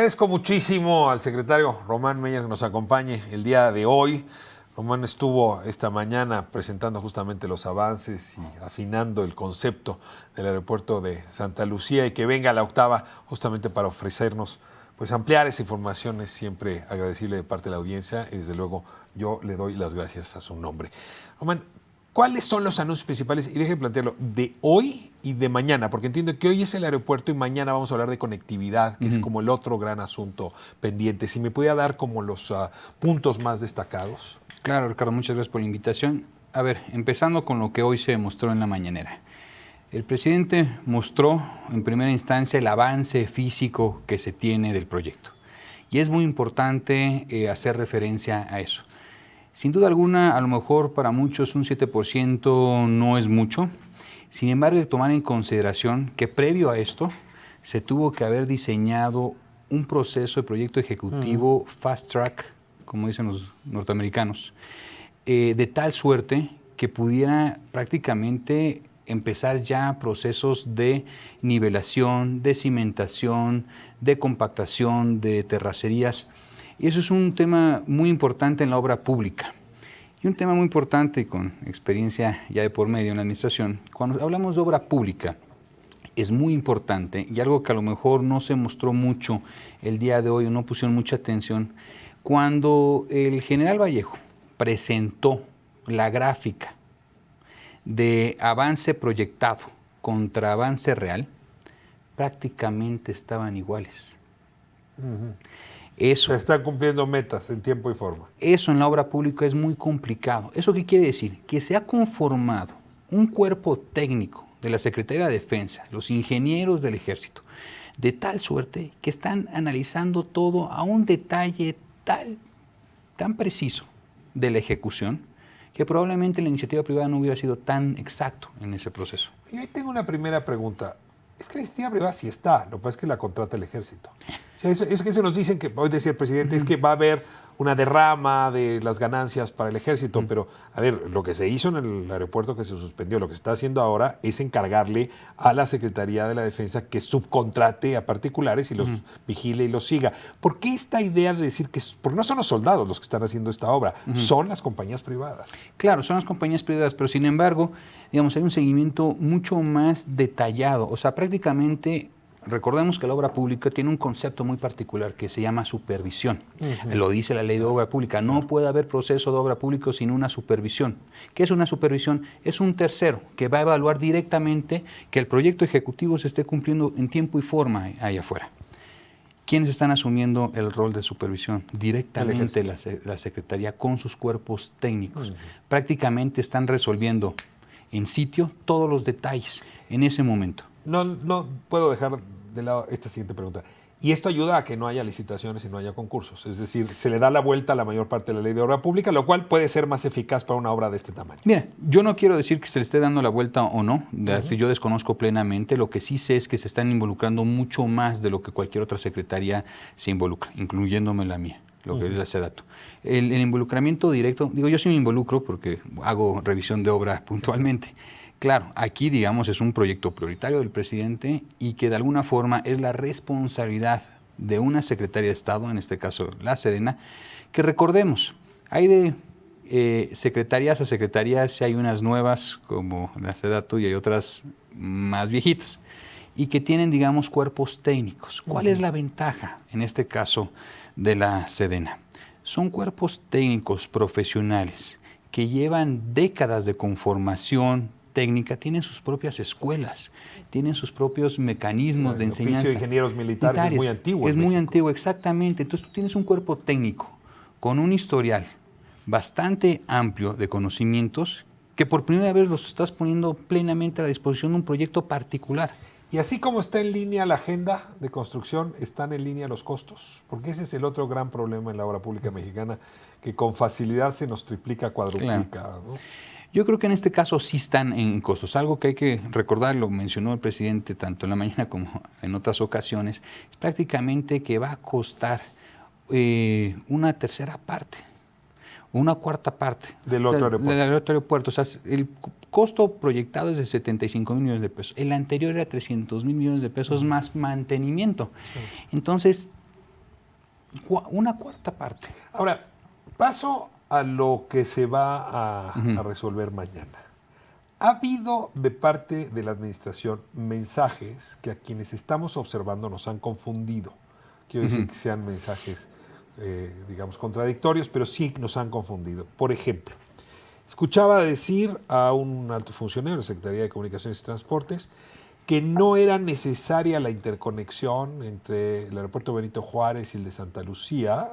agradezco muchísimo al secretario Román Meyer que nos acompañe el día de hoy. Román estuvo esta mañana presentando justamente los avances y afinando el concepto del aeropuerto de Santa Lucía, y que venga a la octava justamente para ofrecernos, pues ampliar esa información es siempre agradecible de parte de la audiencia, y desde luego yo le doy las gracias a su nombre. Román, ¿cuáles son los anuncios principales? Y déjenme plantearlo, de hoy y de mañana, porque entiendo que hoy es el aeropuerto y mañana vamos a hablar de conectividad, que es como el otro gran asunto pendiente. Si me pudiera dar como los puntos más destacados. Claro, Ricardo, muchas gracias por la invitación. A ver, empezando con lo que hoy se mostró en la mañanera. El presidente mostró en primera instancia el avance físico que se tiene del proyecto. Y es muy importante hacer referencia a eso. Sin duda alguna, a lo mejor para muchos un 7% no es mucho. Sin embargo, hay que tomar en consideración que previo a esto se tuvo que haber diseñado un proceso de proyecto ejecutivo fast track, como dicen los norteamericanos, de tal suerte que pudiera prácticamente empezar ya procesos de nivelación, de cimentación, de compactación, de terracerías. Y eso es un tema muy importante en la obra pública. Y un tema muy importante, con experiencia ya de por medio en la administración, cuando hablamos de obra pública, es muy importante, y algo que a lo mejor no se mostró mucho el día de hoy, o no pusieron mucha atención, cuando el general Vallejo presentó la gráfica de avance proyectado contra avance real, prácticamente estaban iguales. Eso, Se están cumpliendo metas en tiempo y forma. Eso en la obra pública es muy complicado. ¿Eso qué quiere decir? Que se ha conformado un cuerpo técnico de la Secretaría de Defensa, los ingenieros del Ejército, de tal suerte que están analizando todo a un detalle tan preciso de la ejecución, que probablemente la iniciativa privada no hubiera sido tan exacto en ese proceso. Y ahí tengo una primera pregunta. Es que la iniciativa privada sí está, lo que pasa es que la contrata el ejército. O sea, es que se nos dicen que, hoy decía el presidente, es que va a haber una derrama de las ganancias para el ejército, pero a ver, lo que se hizo en el aeropuerto que se suspendió, lo que se está haciendo ahora es encargarle a la Secretaría de la Defensa que subcontrate a particulares y los vigile y los siga. ¿Por qué esta idea de decir que, porque no son los soldados los que están haciendo esta obra, son las compañías privadas? Claro, son las compañías privadas, pero sin embargo, digamos, hay un seguimiento mucho más detallado. O sea, prácticamente, recordemos que la obra pública tiene un concepto muy particular que se llama supervisión. Lo dice la ley de obra pública. No puede haber proceso de obra pública sin una supervisión. ¿Qué es una supervisión? Es un tercero que va a evaluar directamente que el proyecto ejecutivo se esté cumpliendo en tiempo y forma allá afuera. ¿Quiénes están asumiendo el rol de supervisión? Directamente la Secretaría con sus cuerpos técnicos. Prácticamente están resolviendo en sitio todos los detalles en ese momento. No puedo dejar de lado esta siguiente pregunta. Y esto ayuda a que no haya licitaciones y no haya concursos. Es decir, se le da la vuelta a la mayor parte de la ley de obra pública, lo cual puede ser más eficaz para una obra de este tamaño. Mira, yo no quiero decir que se le esté dando la vuelta o no, si yo desconozco plenamente. Lo que sí sé es que se están involucrando mucho más de lo que cualquier otra secretaría se involucra, incluyéndome la mía, lo que es la SEDATU. El involucramiento directo, digo, yo sí me involucro porque hago revisión de obra puntualmente. Claro, aquí, digamos, es un proyecto prioritario del presidente y que de alguna forma es la responsabilidad de una Secretaría de Estado, en este caso la Sedena, que recordemos, hay de secretarías a secretarías, hay unas nuevas como la SEDATU y hay otras más viejitas y que tienen, digamos, cuerpos técnicos. ¿Cuál es la ventaja, en este caso, de la Sedena? Son cuerpos técnicos profesionales que llevan décadas de conformación técnica, tienen sus propias escuelas, tienen sus propios mecanismos de enseñanza. El oficio de ingenieros militares es muy antiguo. Es muy antiguo, exactamente. Entonces tú tienes un cuerpo técnico con un historial bastante amplio de conocimientos que por primera vez los estás poniendo plenamente a la disposición de un proyecto particular. Y así como está en línea la agenda de construcción, están en línea los costos, porque ese es el otro gran problema en la obra pública mexicana, que con facilidad se nos triplica, cuadruplica. Claro. ¿No? Yo creo que en este caso sí están en costos. Algo que hay que recordar, lo mencionó el presidente tanto en la mañana como en otras ocasiones, es prácticamente que va a costar una tercera parte, una cuarta parte del otro aeropuerto. Del otro aeropuerto. O sea, el costo proyectado es de 75 mil millones de pesos. El anterior era 300 mil millones de pesos más mantenimiento. Sí. Entonces, Una cuarta parte. Ahora, paso a lo que se va a resolver mañana. Ha habido de parte de la administración mensajes que a quienes estamos observando nos han confundido. Quiero decir que sean mensajes, digamos, contradictorios, pero sí nos han confundido. Por ejemplo, escuchaba decir a un alto funcionario de la Secretaría de Comunicaciones y Transportes que no era necesaria la interconexión entre el aeropuerto Benito Juárez y el de Santa Lucía,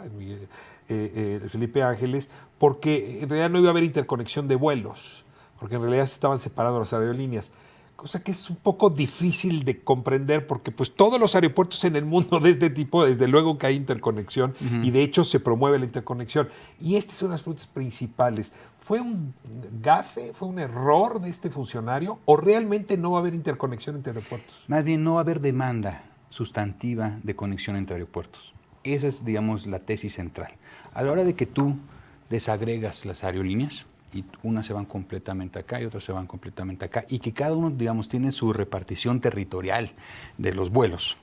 Felipe Ángeles, porque en realidad no iba a haber interconexión de vuelos, porque en realidad se estaban separando las aerolíneas. Cosa que es un poco difícil de comprender porque pues todos los aeropuertos en el mundo de este tipo, desde luego que hay interconexión y de hecho se promueve la interconexión. Y esta es una de las preguntas principales. ¿Fue un gafe, fue un error de este funcionario o realmente no va a haber interconexión entre aeropuertos? Más bien no va a haber demanda sustantiva de conexión entre aeropuertos. Esa es, digamos, la tesis central. A la hora de que tú desagregas las aerolíneas, y unas se van completamente acá y otras se van completamente acá, y que cada uno, digamos, tiene su repartición territorial de los vuelos,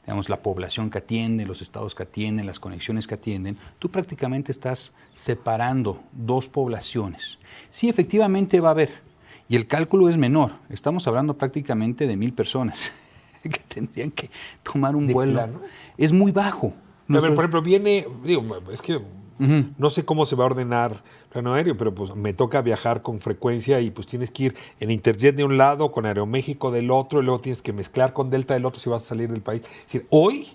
digamos, la población que atiende, los estados que atienden, las conexiones que atienden, tú prácticamente estás separando dos poblaciones. Sí, efectivamente va a haber, y el cálculo es menor, estamos hablando prácticamente de 1,000 personas que tendrían que tomar un vuelo. ¿Plano? Es muy bajo. A ver, por ejemplo, viene, digo, es que no sé cómo se va a ordenar el plano aéreo, pero pues me toca viajar con frecuencia y pues tienes que ir en Interjet de un lado, con Aeroméxico del otro, y luego tienes que mezclar con Delta del otro si vas a salir del país. Es decir, hoy,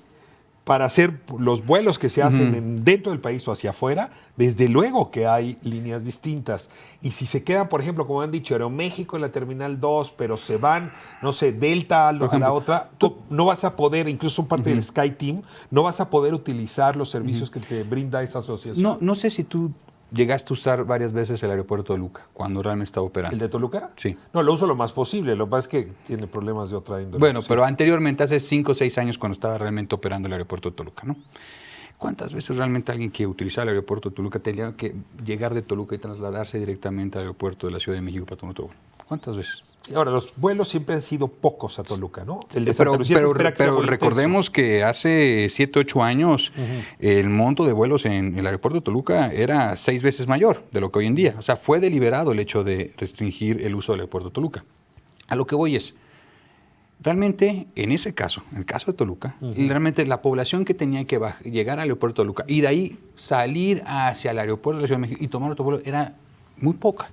para hacer los vuelos que se hacen dentro del país o hacia afuera, desde luego que hay líneas distintas. Y si se quedan, por ejemplo, como han dicho, Aeroméxico en la Terminal 2, pero se van, no sé, Delta a la otra, tú no vas a poder, incluso parte del SkyTeam, no vas a poder utilizar los servicios que te brinda esa asociación. No sé si tú llegaste a usar varias veces el aeropuerto de Toluca, cuando realmente estaba operando. ¿El de Toluca? Sí. No, lo uso lo más posible. Lo que pasa es que tiene problemas de otra índole. Bueno, sí. pero anteriormente, hace 5 o 6 años, cuando estaba realmente operando el aeropuerto de Toluca, ¿no? ¿Cuántas veces realmente alguien que utilizaba el aeropuerto de Toluca tenía que llegar de Toluca y trasladarse directamente al aeropuerto de la Ciudad de México para tomar otro vuelo? ¿Cuántas veces? Ahora, los vuelos siempre han sido pocos a Toluca, ¿no? El de Santa Lucía se espera que sea pero muy recordemos que hace 7, 8 años el monto de vuelos en el aeropuerto de Toluca era 6 veces mayor de lo que hoy en día. O sea, fue deliberado el hecho de restringir el uso del aeropuerto de Toluca. A lo que voy es, realmente, en ese caso, en el caso de Toluca, realmente la población que tenía que llegar al aeropuerto de Toluca y de ahí salir hacia el aeropuerto de la Ciudad de México y tomar otro vuelo era muy poca.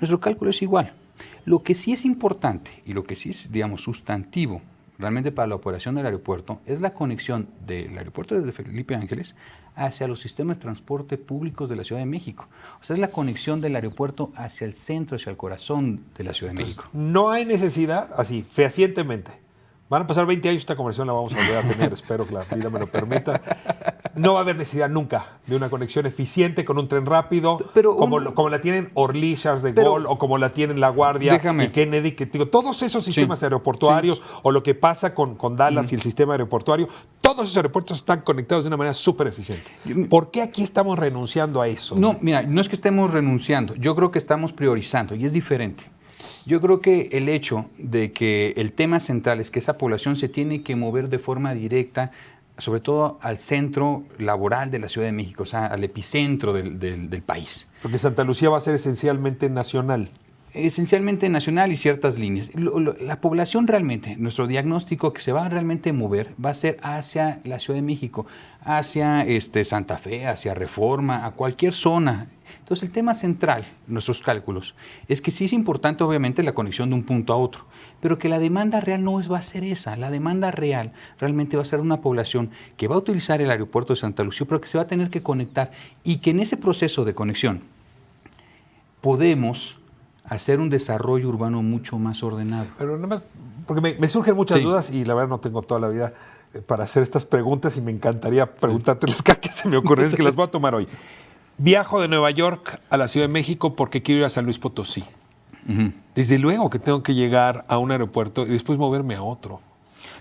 Nuestro cálculo es igual. Lo que sí es importante y lo que sí es, digamos, sustantivo realmente para la operación del aeropuerto es la conexión del aeropuerto de Felipe Ángeles hacia los sistemas de transporte públicos de la Ciudad de México. O sea, es la conexión del aeropuerto hacia el centro, hacia el corazón de la Ciudad de México. No hay necesidad, así, fehacientemente. Van a pasar 20 años, esta conversión la vamos a volver a tener, espero que la vida me lo permita. No va a haber necesidad nunca de una conexión eficiente con un tren rápido, como la tienen Orly, Charles de Gaulle, o como la tienen La Guardia y Kennedy. Que, digo, todos esos sistemas aeroportuarios, o lo que pasa con Dallas y el sistema aeroportuario, todos esos aeropuertos están conectados de una manera súper eficiente. ¿Por qué aquí estamos renunciando a eso? No, mira, no es que estemos renunciando, yo creo que estamos priorizando y es diferente. Yo creo que el hecho de que el tema central es que esa población se tiene que mover de forma directa, sobre todo al centro laboral de la Ciudad de México, o sea, al epicentro del país. Porque Santa Lucía va a ser esencialmente nacional. Esencialmente nacional y ciertas líneas. La población realmente, nuestro diagnóstico que se va a realmente mover va a ser hacia la Ciudad de México, hacia Santa Fe, hacia Reforma, a cualquier zona. Entonces el tema central, nuestros cálculos, es que sí es importante obviamente la conexión de un punto a otro, pero que la demanda real no va a ser esa. La demanda real realmente va a ser una población que va a utilizar el aeropuerto de Santa Lucía, pero que se va a tener que conectar y que en ese proceso de conexión podemos hacer un desarrollo urbano mucho más ordenado. Pero nada más, porque me surgen muchas dudas y la verdad no tengo toda la vida para hacer estas preguntas y me encantaría preguntártelas cada que se me ocurre, es que las voy a tomar hoy. Viajo de Nueva York a la Ciudad de México porque quiero ir a San Luis Potosí. Desde luego que tengo que llegar a un aeropuerto y después moverme a otro.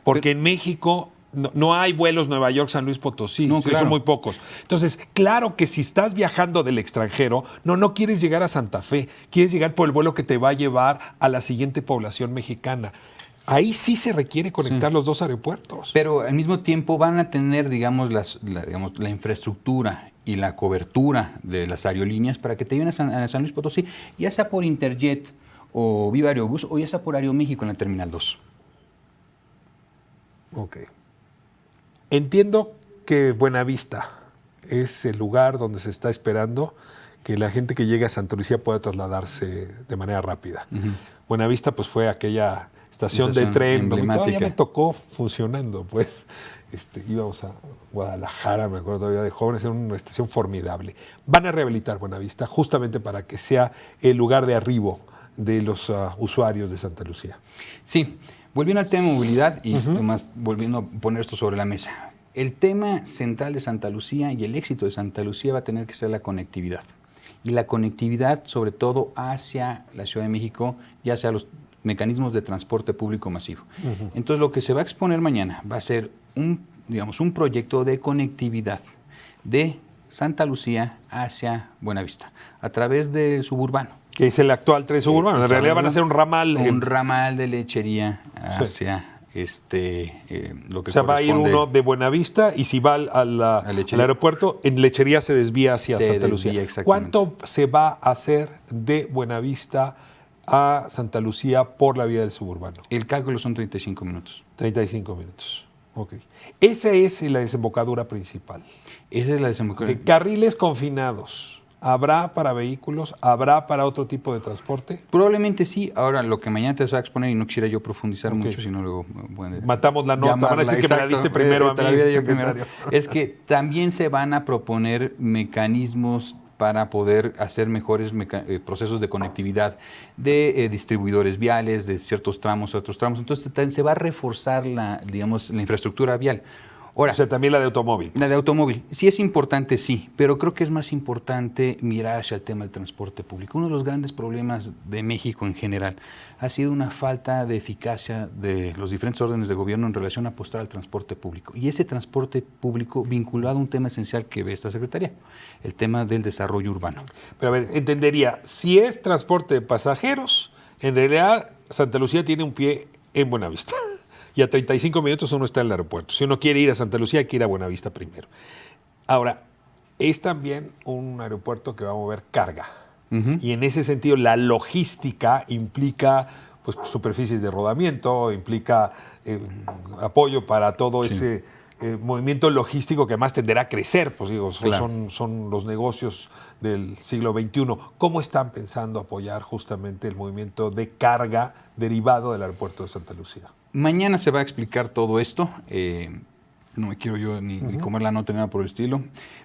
Porque en México no hay vuelos Nueva York-San Luis Potosí, son muy pocos. Entonces, claro que si estás viajando del extranjero, no quieres llegar a Santa Fe, quieres llegar por el vuelo que te va a llevar a la siguiente población mexicana. Ahí sí se requiere conectar los dos aeropuertos. Pero al mismo tiempo van a tener, digamos, la infraestructura y la cobertura de las aerolíneas para que te lleven a San Luis Potosí, ya sea por Interjet o Viva Aerobús o ya sea por Aeroméxico en la Terminal 2. Ok. Entiendo que Buenavista es el lugar donde se está esperando que la gente que llega a Santa Lucía pueda trasladarse de manera rápida. Buenavista pues fue aquella estación de tren, ¿no? Y todavía me tocó funcionando, pues. Íbamos a Guadalajara, me acuerdo todavía de jóvenes, era una estación formidable. Van a rehabilitar Buenavista justamente para que sea el lugar de arribo de los usuarios de Santa Lucía. Sí, volviendo al tema de movilidad y además volviendo a poner esto sobre la mesa. El tema central de Santa Lucía y el éxito de Santa Lucía va a tener que ser la conectividad. Y la conectividad sobre todo hacia la Ciudad de México, ya sea los mecanismos de transporte público masivo. Entonces lo que se va a exponer mañana va a ser un proyecto de conectividad de Santa Lucía hacia Buenavista, a través del suburbano. Que es el actual tren suburbano. En realidad van a ser un ramal. Un ramal de lechería hacia lo que o sea, va a ir uno de Buenavista y si va al aeropuerto, en lechería se desvía hacia Santa Lucía. ¿Cuánto se va a hacer de Buenavista a Santa Lucía por la vía del suburbano? El cálculo son 35 minutos. 35 minutos. Ok. Esa es la desembocadura principal. Esa es la desembocadura. Carriles confinados. ¿Habrá para vehículos? ¿Habrá para otro tipo de transporte? Probablemente sí. Ahora, lo que mañana te vas a exponer, y no quisiera yo profundizar mucho, sino luego... matamos la nota, van a decir que me la diste primero a mí, secretario. Es que también se van a proponer mecanismos para poder hacer mejores procesos de conectividad de distribuidores viales, de ciertos tramos a otros tramos. Entonces, se va a reforzar la infraestructura vial. Ahora, o sea, también la de automóvil. La de automóvil. Sí es importante, sí, pero creo que es más importante mirar hacia el tema del transporte público. Uno de los grandes problemas de México en general ha sido una falta de eficacia de los diferentes órdenes de gobierno en relación a apostar al transporte público. Y ese transporte público vinculado a un tema esencial que ve esta Secretaría, el tema del desarrollo urbano. Pero a ver, entendería, si es transporte de pasajeros, en realidad Santa Lucía tiene un pie en Buenavista. Y a 35 minutos uno está en el aeropuerto. Si uno quiere ir a Santa Lucía, hay que ir a Buenavista primero. Ahora, es también un aeropuerto que va a mover carga. Y en ese sentido, la logística implica pues, superficies de rodamiento, implica apoyo para todo ese movimiento logístico que además tenderá a crecer. Pues digo, son los negocios del siglo XXI. ¿Cómo están pensando apoyar justamente el movimiento de carga derivado del aeropuerto de Santa Lucía? Mañana se va a explicar todo esto. No me quiero yo ni comer la nota ni nada por el estilo,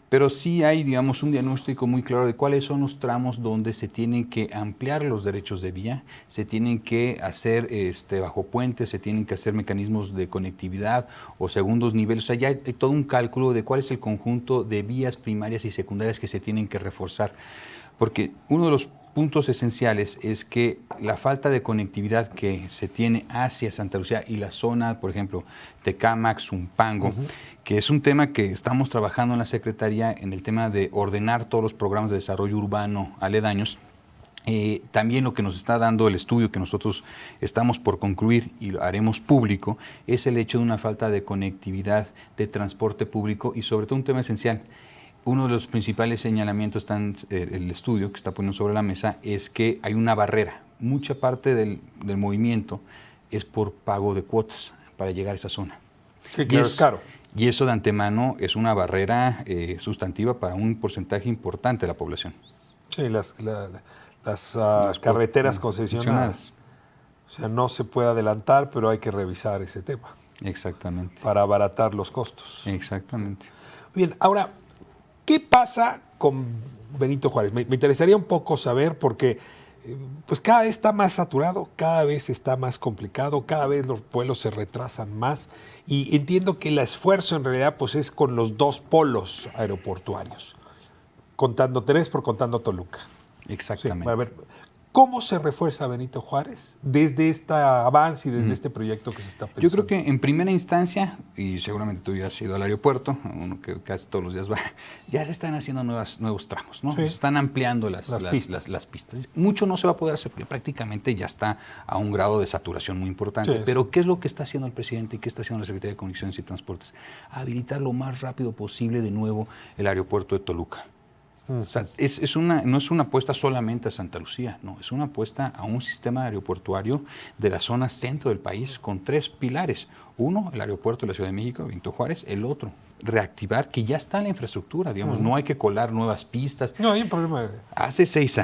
pero sí hay, digamos, un diagnóstico muy claro de cuáles son los tramos donde se tienen que ampliar los derechos de vía, se tienen que hacer bajo puentes, se tienen que hacer mecanismos de conectividad o segundos niveles. O sea, ya hay todo un cálculo de cuál es el conjunto de vías primarias y secundarias que se tienen que reforzar. Porque uno de los puntos esenciales es que la falta de conectividad que se tiene hacia Santa Lucía y la zona, por ejemplo, Tecámac, Zumpango, que es un tema que estamos trabajando en la Secretaría en el tema de ordenar todos los programas de desarrollo urbano aledaños. También lo que nos está dando el estudio que nosotros estamos por concluir y lo haremos público es el hecho de una falta de conectividad de transporte público y sobre todo un tema esencial. Uno de los principales señalamientos, el estudio que está poniendo sobre la mesa, es que hay una barrera. Mucha parte del movimiento es por pago de cuotas para llegar a esa zona. Sí, claro, es caro. Y eso de antemano es una barrera sustantiva para un porcentaje importante de la población. Sí, las carreteras concesionadas. O sea, no se puede adelantar, pero hay que revisar ese tema. Exactamente. Para abaratar los costos. Exactamente. Bien, ahora, ¿qué pasa con Benito Juárez? Me interesaría un poco saber porque pues cada vez está más saturado, cada vez está más complicado, cada vez los vuelos se retrasan más y entiendo que el esfuerzo en realidad pues es con los dos polos aeroportuarios, contando tres por contando Toluca. Exactamente. Sí, a ver, ¿Cómo se refuerza Benito Juárez desde este avance y desde este proyecto que se está pensando? Yo creo que en primera instancia, y seguramente tú ya has ido al aeropuerto, uno que casi todos los días va, ya se están haciendo nuevos tramos, ¿no? Sí. Se están ampliando las pistas. Mucho no se va a poder hacer porque prácticamente ya está a un grado de saturación muy importante. Sí, Pero ¿qué es lo que está haciendo el presidente y qué está haciendo la Secretaría de Comunicaciones y Transportes? Habilitar lo más rápido posible de nuevo el aeropuerto de Toluca. O sea, no es una apuesta solamente a Santa Lucía, no, es una apuesta a un sistema aeroportuario de la zona centro del país con 3 pilares. Uno, el aeropuerto de la Ciudad de México, Benito Juárez. El otro, reactivar, que ya está la infraestructura, digamos, no hay que colar nuevas pistas. No hay un problema. Hace 7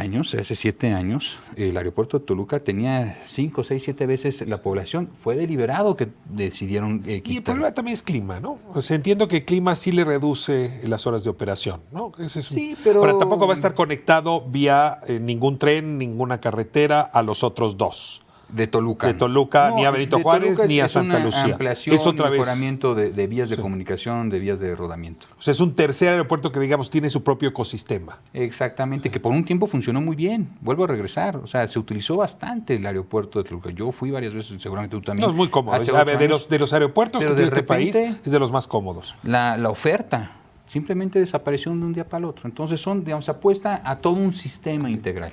años, el aeropuerto de Toluca tenía 5, 6, 7 veces la población. Fue deliberado que decidieron quitar. Y el problema también es clima, ¿no? O sea, entiendo que el clima sí le reduce las horas de operación, ¿no? Sí, pero... Ahora, tampoco va a estar conectado vía ningún tren, ninguna carretera a los otros 2. De Toluca. De Toluca, ni a Benito Juárez, ni a Santa Lucía. Es otra mejoramiento de vías de comunicación, de vías de rodamiento. O sea, es un tercer aeropuerto que, digamos, tiene su propio ecosistema. Exactamente, que por un tiempo funcionó muy bien. Vuelvo a regresar. O sea, se utilizó bastante el aeropuerto de Toluca. Yo fui varias veces, seguramente tú también. No, es muy cómodo. De los aeropuertos que tiene este país, es de los más cómodos. La oferta simplemente desapareció de un día para el otro. Entonces apuesta a todo un sistema integral.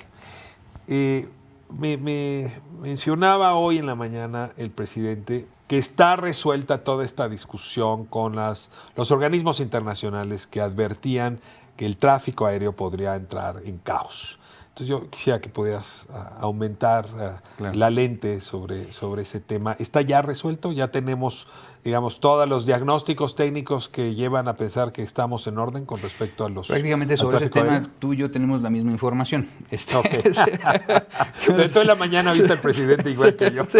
Me mencionaba hoy en la mañana el presidente que está resuelta toda esta discusión con los organismos internacionales que advertían que el tráfico aéreo podría entrar en caos. Entonces yo quisiera que pudieras aumentar la lente sobre ese tema. ¿Está ya resuelto? ¿Ya tenemos, digamos, todos los diagnósticos técnicos que llevan a pensar que estamos en orden con respecto a los... Prácticamente sobre ese tema tú y yo tenemos la misma información. Okay. De toda la mañana viste al presidente igual que yo. Sí.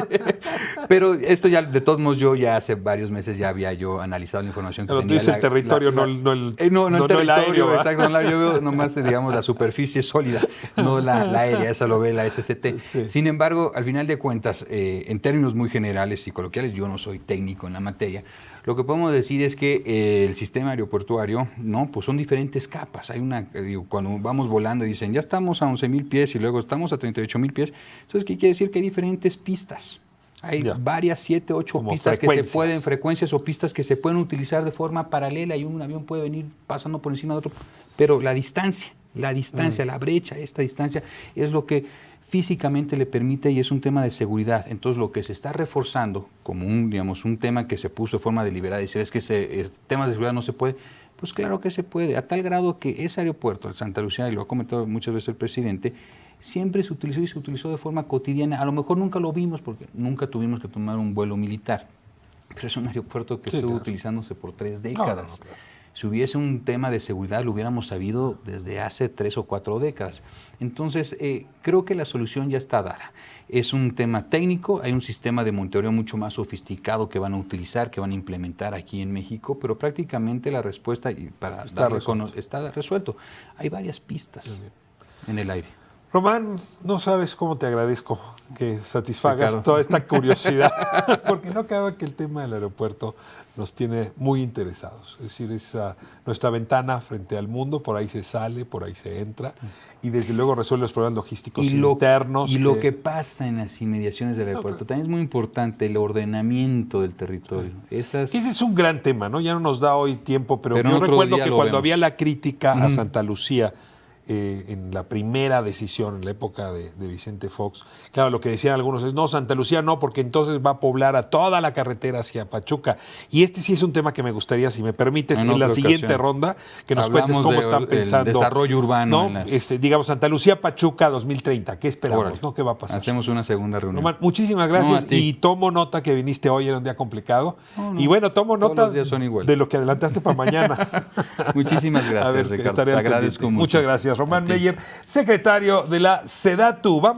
Pero esto ya, de todos modos, yo ya hace varios meses ya había yo analizado la información que pero tenía. Tú dices el territorio, no el territorio, el aéreo. Exacto, no el aéreo, yo veo nomás, digamos, la superficie sólida, no la aérea, esa lo ve la SCT. Sí. Sin embargo, al final de cuentas, en términos muy generales y coloquiales, yo no soy técnico en la materia, lo que podemos decir es que el sistema aeroportuario, ¿no? Pues son diferentes capas. Hay cuando vamos volando y dicen, ya estamos a 11,000 pies y luego estamos a 38,000 pies, entonces, ¿qué quiere decir? Que hay diferentes pistas. Hay varias, 7, 8 pistas que se pueden, frecuencias o pistas que se pueden utilizar de forma paralela y un avión puede venir pasando por encima de otro, pero la distancia, la brecha, esta distancia es lo que físicamente le permite y es un tema de seguridad. Entonces lo que se está reforzando como un tema que se puso de forma deliberada y decir es que temas de seguridad no se puede, pues claro que se puede, a tal grado que ese aeropuerto de Santa Lucía, y lo ha comentado muchas veces el presidente, siempre se utilizó y se utilizó de forma cotidiana. A lo mejor nunca lo vimos porque nunca tuvimos que tomar un vuelo militar, pero es un aeropuerto que estuvo utilizándose por 3 décadas. Claro. Si hubiese un tema de seguridad, lo hubiéramos sabido desde hace 3 o 4 décadas. Entonces, creo que la solución ya está dada. Es un tema técnico, hay un sistema de monitoreo mucho más sofisticado que van a utilizar, que van a implementar aquí en México, pero prácticamente la respuesta está resuelto. Hay varias pistas en el aire. Román, no sabes cómo te agradezco que satisfagas toda esta curiosidad, porque no cabe que el tema del aeropuerto nos tiene muy interesados. Es decir, es nuestra ventana frente al mundo, por ahí se sale, por ahí se entra, y desde luego resuelve los problemas logísticos internos. Y lo que pasa en las inmediaciones del aeropuerto, también es muy importante el ordenamiento del territorio. Ese es un gran tema, ¿no? Ya no nos da hoy tiempo, pero yo recuerdo que cuando había la crítica a Santa Lucía, en la primera decisión, en la época de Vicente Fox, claro, lo que decían algunos es, no, Santa Lucía no, porque entonces va a poblar a toda la carretera hacia Pachuca. Y este sí es un tema que me gustaría, si me permites, en la siguiente ronda, que nos cuentes cómo están pensando. El desarrollo urbano. ¿No? Digamos, Santa Lucía, Pachuca 2030. ¿Qué esperamos? ¿No? ¿Qué va a pasar? Hacemos una segunda reunión. Román, muchísimas gracias y tomo nota que viniste hoy, era un día complicado. Y bueno, tomo nota de lo que adelantaste para mañana. Muchísimas gracias, Ricardo. Te agradezco mucho. Muchas gracias. Román Meyer, secretario de la SEDATU. Vamos